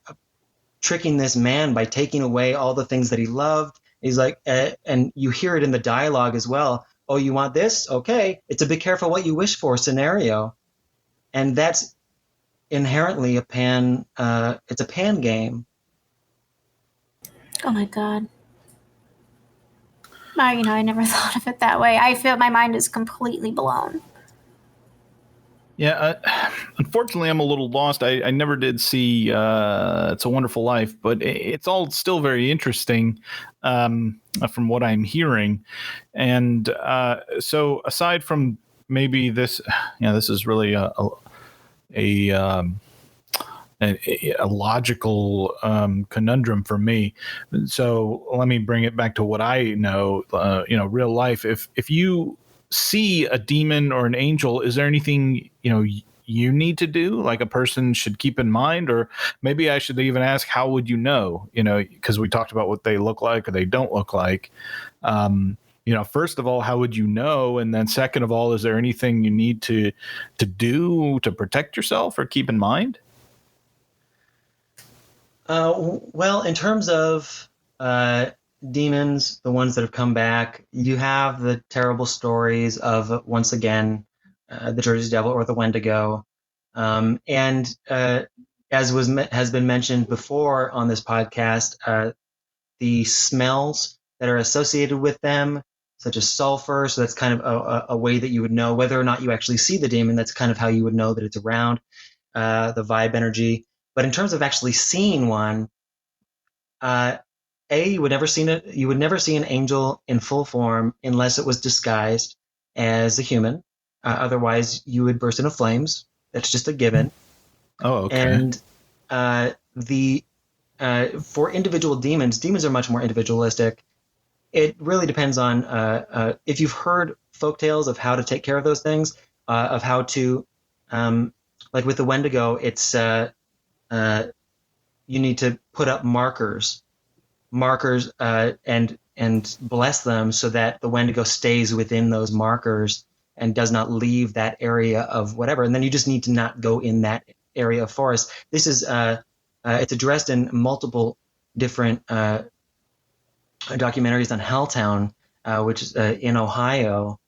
tricking this man by taking away all the things that he loved. He's like, and you hear it in the dialogue as well. Oh, you want this? Okay. It's a be careful what you wish for scenario. And that's inherently it's a Pan game. oh my god. You know, I never thought of it that way. I feel my mind is completely blown. Yeah, unfortunately, I'm a little lost. I never did see It's a Wonderful Life, but it's all still very interesting from what I'm hearing. And so aside from maybe this, this is really a logical conundrum for me. So let me bring it back to what I know, real life. If you see a demon or an angel, is there anything, you need to do, like a person should keep in mind? Or maybe I should even ask, how would you know, because we talked about what they look like or they don't look like. First of all, how would you know? And then second of all, is there anything you need to do to protect yourself or keep in mind? Well, in terms of demons, the ones that have come back, you have the terrible stories of, once again, the Jersey Devil or the Wendigo. And has been mentioned before on this podcast, the smells that are associated with them, such as sulfur. So that's kind of a way that you would know whether or not you actually see the demon. That's kind of how you would know that it's around, the vibe energy. But in terms of actually seeing one, you would never see an angel in full form unless it was disguised as a human. Otherwise, you would burst into flames. That's just a given. Oh, okay. And for individual demons are much more individualistic. It really depends on if you've heard folktales of how to take care of those things, of how to, like with the Wendigo, it's you need to put up markers, and bless them so that the Wendigo stays within those markers and does not leave that area of whatever. And then you just need to not go in that area of forest. This is it's addressed in multiple different documentaries on Helltown, which is in Ohio.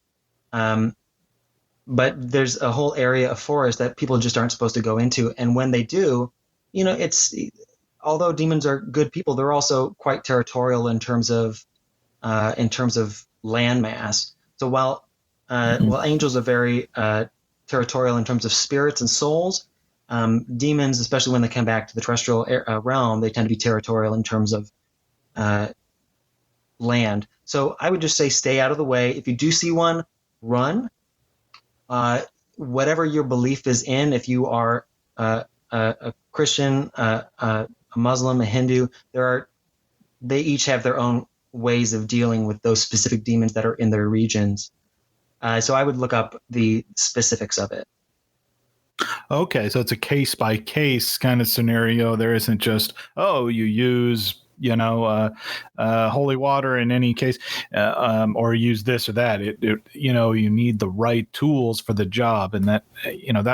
But there's a whole area of forest that people just aren't supposed to go into. And when they do, although demons are good people, they're also quite territorial in terms of landmass. So while angels are very territorial in terms of spirits and souls, demons, especially when they come back to the terrestrial realm, they tend to be territorial in terms of land. So I would just say stay out of the way. If you do see one, run. Whatever your belief is in, if you are a Christian, a Muslim, a Hindu, they each have their own ways of dealing with those specific demons that are in their regions. So I would look up the specifics of it. Okay, so it's a case by case kind of scenario. There isn't just, you use holy water in any case, or use this or that. You need the right tools for the job, and that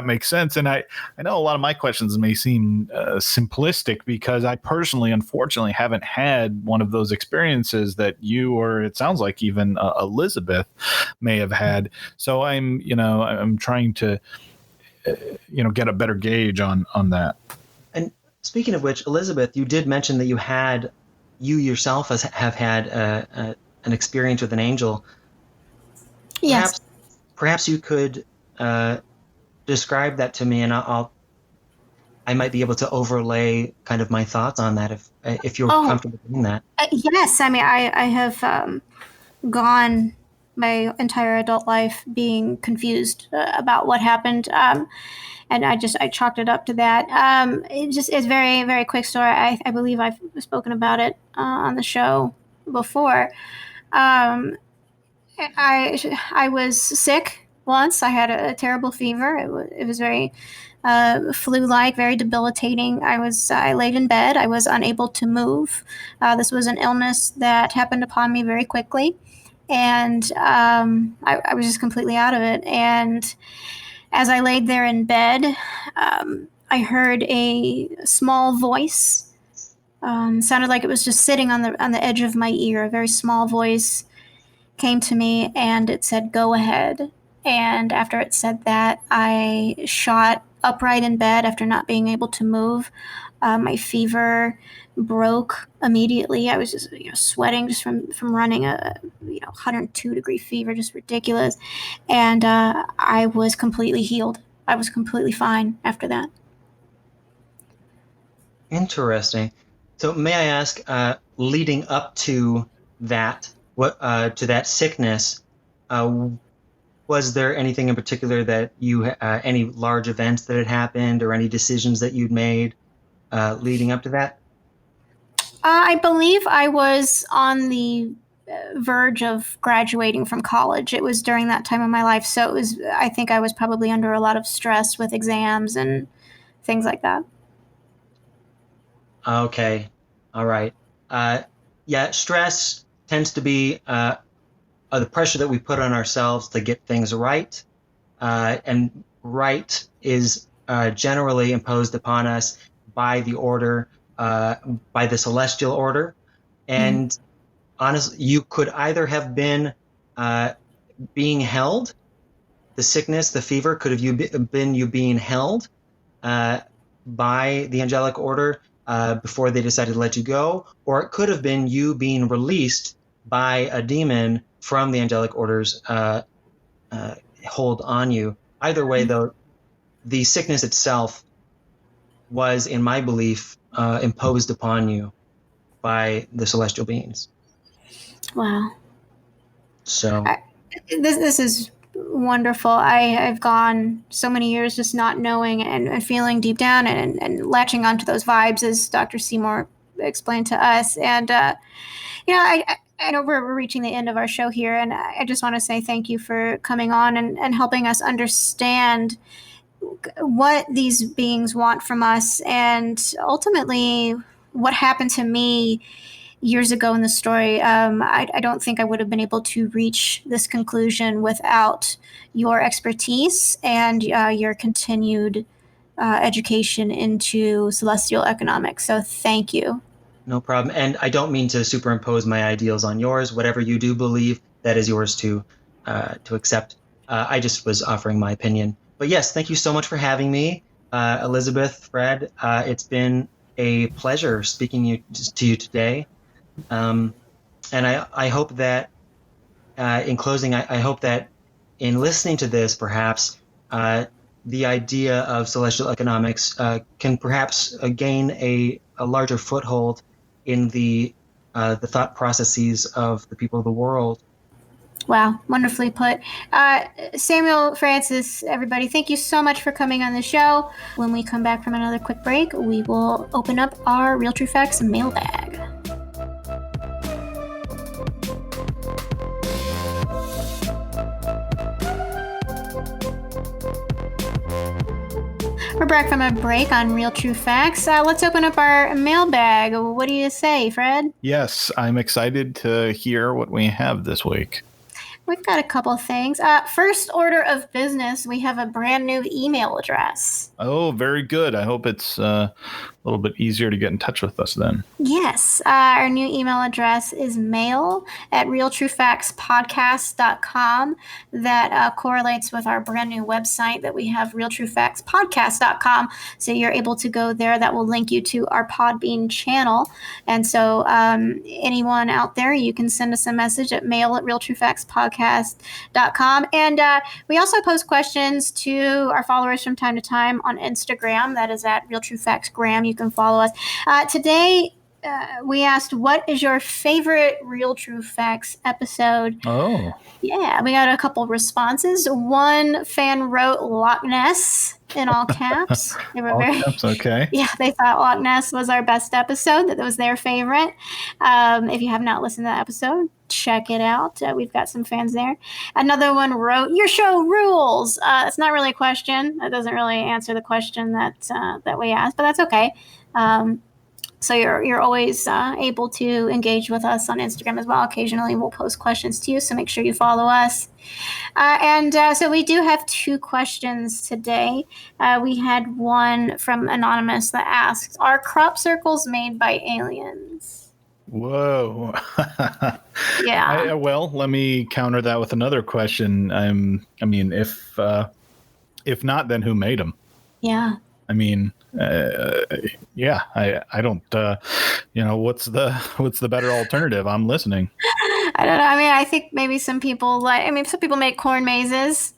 makes sense. And I know a lot of my questions may seem simplistic because I personally, unfortunately, haven't had one of those experiences that you, or it sounds like even Elizabeth, may have had. So I'm trying to get a better gauge on that. And speaking of which, Elizabeth, you did mention that you yourself have had an experience with an angel. Yes. Perhaps you could describe that to me, and I might be able to overlay kind of my thoughts on that if you're comfortable doing that. Yes, I mean I have gone my entire adult life being confused about what happened. And I chalked it up to that. It's very, very quick story. I believe I've spoken about it on the show before. I was sick once. I had a terrible fever. It was very flu-like, very debilitating. I laid in bed. I was unable to move. This was an illness that happened upon me very quickly. And I was just completely out of it. And as I laid there in bed, I heard a small voice. Sounded like it was just sitting on the edge of my ear. A very small voice came to me, and it said, "Go ahead." And after it said that, I shot upright in bed after not being able to move. My fever broke immediately. I was just sweating just from running a 102-degree fever, just ridiculous. And I was completely healed. I was completely fine after that. Interesting. So may I ask, leading up to that, to that sickness, was there anything in particular that any large events that had happened or any decisions that you'd made leading up to that? I believe I was on the verge of graduating from college. It was during that time of my life. So I think I was probably under a lot of stress with exams and things like that. Okay. All right. Stress tends to be the pressure that we put on ourselves to get things right. And right is generally imposed upon us by the order, by the celestial order. And honestly, you could either have been being held. The sickness, the fever could have been you being held. by the angelic order before they decided to let you go, or it could have been you being released by a demon from the angelic order's hold on you. Either way, though, the sickness itself was, in my belief, imposed upon you by the celestial beings. Wow. So This is wonderful. I've gone so many years just not knowing and feeling deep down and latching onto those vibes, as Dr. Seymour explained to us. And, I know we're reaching the end of our show here, and I just want to say thank you for coming on and helping us understand what these beings want from us, and ultimately what happened to me years ago in the story. I don't think I would have been able to reach this conclusion without your expertise and your continued education into celestial economics. So thank you. no problem. And I don't mean to superimpose my ideals on yours. Whatever you do believe, that is yours to accept. I just was offering my opinion. But yes, thank you so much for having me, Elizabeth, Fred. It's been a pleasure speaking to you today. And I hope that, in closing, I hope that in listening to this, perhaps the idea of celestial economics can perhaps gain a larger foothold in the thought processes of the people of the world. Wow, wonderfully put. Samuel, Francis, everybody, thank you so much for coming on the show. When we come back from another quick break, we will open up our Real True Facts mailbag. We're back from a break on Real True Facts. Let's open up our mailbag. What do you say, Fred? Yes, I'm excited to hear what we have this week. We've got a couple things. First order of business, we have a brand new email address. Oh, very good. I hope it's a little bit easier to get in touch with us then. Yes, our new email address is mail@realtruefactspodcast.com. That correlates with our brand new website that we have, realtruefactspodcast.com. So you're able to go there. That will link you to our Podbean channel. And so anyone out there, you can send us a message at mail@realtruefactspodcast.com. And we also post questions to our followers from time to time on Instagram. That is at realtruefactsgram. You can follow us. Today, we asked, what is your favorite Real True Facts episode? Oh. Yeah, we got a couple responses. One fan wrote Loch Ness in all caps. They were Okay. Yeah, they thought Loch Ness was our best episode. That was their favorite. If you have not listened to that episode, check it out. We've got some fans there. Another one wrote, your show rules. It's not really a question. That doesn't really answer the question that we asked, but that's okay. So you're always able to engage with us on Instagram as well. Occasionally we'll post questions to you, so make sure you follow us. So we do have two questions today. We had one from Anonymous that asked, are crop circles made by aliens? Whoa. Yeah. Well, let me counter that with another question. If not, then who made them? Yeah. I mean, I don't, what's the better alternative? I'm listening. I don't know. I mean, I think maybe some people make corn mazes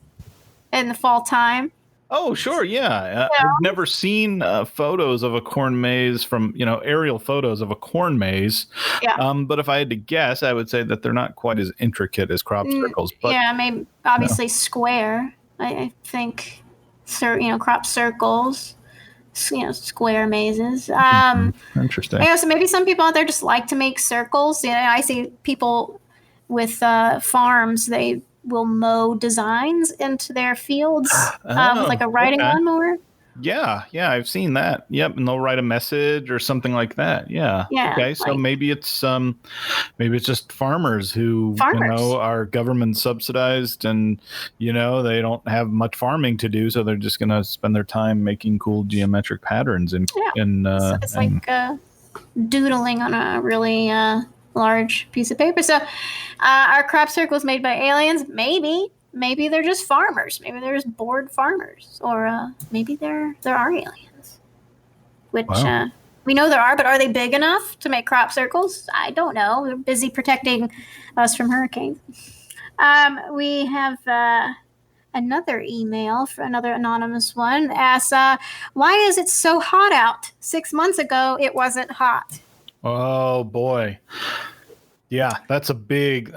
in the fall time. Oh, sure. Yeah. I've never seen photos of a corn maze from, aerial photos of a corn maze. Yeah. But if I had to guess, I would say that they're not quite as intricate as crop circles. But yeah, maybe obviously square. I think, crop circles. Square mazes. Interesting. So maybe some people out there just like to make circles. I see people with farms, they will mow designs into their fields with like a riding lawnmower. Yeah, I've seen that. Yep, and they'll write a message or something like that. Yeah. Yeah. Okay, so maybe it's just farmers who are government subsidized, and they don't have much farming to do, so they're just going to spend their time making cool geometric patterns it's like doodling on a really large piece of paper. So are crop circles made by aliens? Maybe they're just farmers. Maybe they're just bored farmers, or maybe there are aliens. which Wow. we know there are, but are they big enough to make crop circles? I don't know. They're busy protecting us from hurricanes. We have another email for another anonymous one. Asks, why is it so hot out? 6 months ago, it wasn't hot. Oh boy. Yeah, that's a big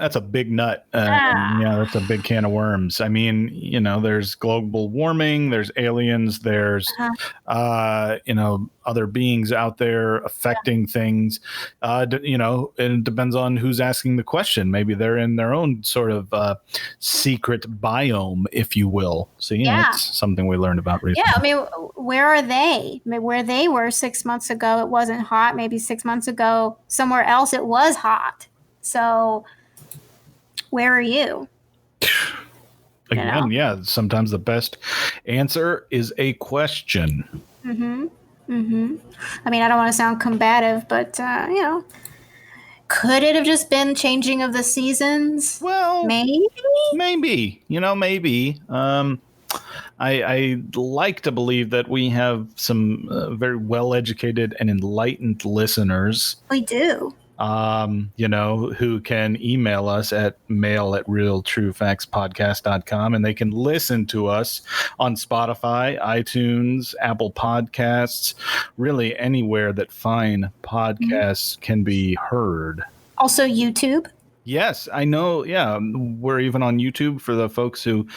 nut. Yeah, that's a big can of worms. I mean, there's global warming, there's aliens, there's other beings out there affecting things. And it depends on who's asking the question. Maybe they're in their own sort of secret biome, if you will. So that's something we learned about recently. Yeah, I mean, where are they? I mean, where they were 6 months ago, it wasn't hot. Maybe 6 months ago, somewhere else, it was hot. So, where are you? Again, yeah, sometimes the best answer is a question. I mean, I don't want to sound combative, but, could it have just been changing of the seasons? Well, maybe. Maybe. I like to believe that we have some very well-educated and enlightened listeners. We do. Who can email us at mail@realtruefactspodcast.com, and they can listen to us on Spotify, iTunes, Apple Podcasts, really anywhere that fine podcasts can be heard. Also YouTube. Yes, I know. Yeah, we're even on YouTube for the folks who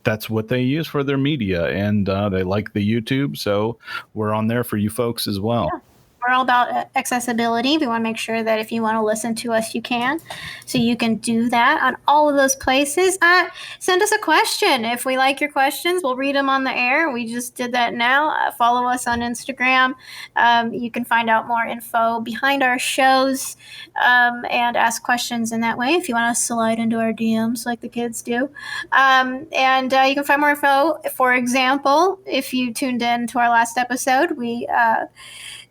that's what they use for their media, and they like the YouTube, so we're on there for you folks as well. Yeah. We're all about accessibility. We want to make sure that if you want to listen to us, you can. So you can do that on all of those places. Send us a question. If we like your questions, we'll read them on the air. We just did that now. Follow us on Instagram. You can find out more info behind our shows and ask questions in that way if you want to slide into our DMs like the kids do. And you can find more info. For example, if you tuned in to our last episode, we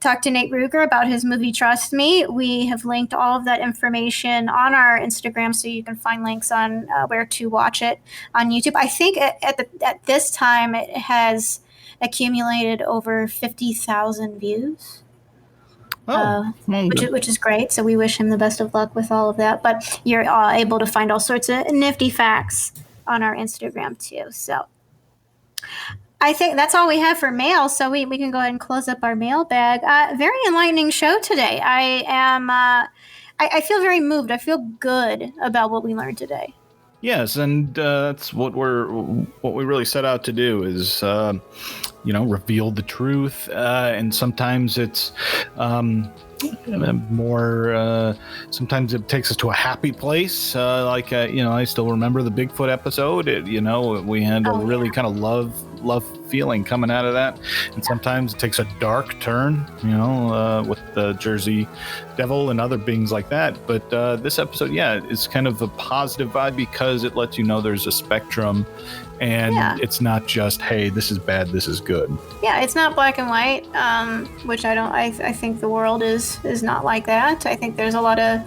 talked to Nate Ruger about his movie Trust Me. We have linked all of that information on our Instagram, so you can find links on where to watch it on YouTube. I think at this time it has accumulated over 50,000 views. Which is great. So we wish him the best of luck with all of that. But you're able to find all sorts of nifty facts on our Instagram too. So I think that's all we have for mail, so we can go ahead and close up our mailbag. Very enlightening show today. I feel very moved. I feel good about what we learned today. Yes, and that's what we really set out to do is, reveal the truth, and sometimes it's more. Sometimes it takes us to a happy place. I still remember the Bigfoot episode. We had a really kind of love feeling coming out of that, and sometimes it takes a dark turn. With the Jersey Devil and other beings like that. But this episode, is kind of a positive vibe because it lets you know there's a spectrum. And it's not just, hey, this is bad, this is good. Yeah, it's not black and white, which I think the world is not like that. I think there's a lot of,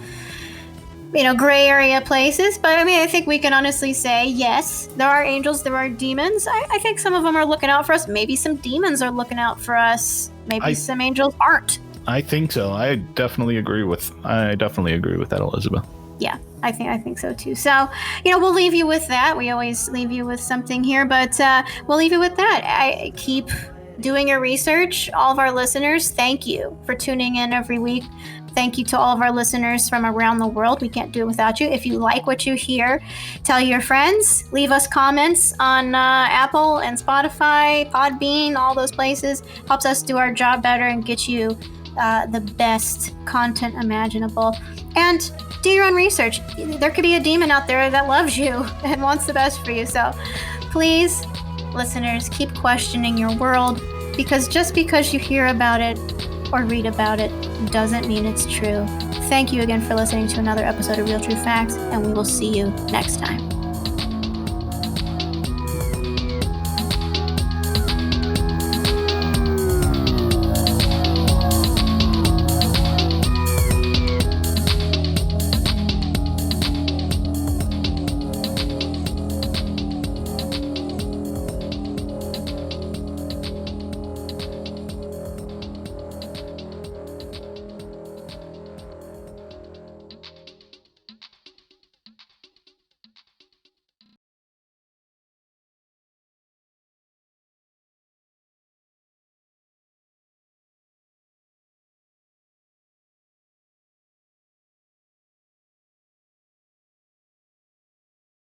gray area places. But, I think we can honestly say, yes, there are angels, there are demons. I think some of them are looking out for us. Maybe some demons are looking out for us. Maybe some angels aren't. I think so. I definitely agree with that, Elizabeth. Yeah, I think so too. So, we'll leave you with that. We always leave you with something here, but we'll leave you with that. I keep doing your research. All of our listeners, thank you for tuning in every week. Thank you to all of our listeners from around the world. We can't do it without you. If you like what you hear, tell your friends. Leave us comments on Apple and Spotify, Podbean, all those places. Helps us do our job better and get you the best content imaginable. And do your own research. There could be a demon out there that loves you and wants the best for you. So please, listeners, keep questioning your world, because just because you hear about it or read about it doesn't mean it's true. Thank you again for listening to another episode of Real True Facts, and we will see you next time.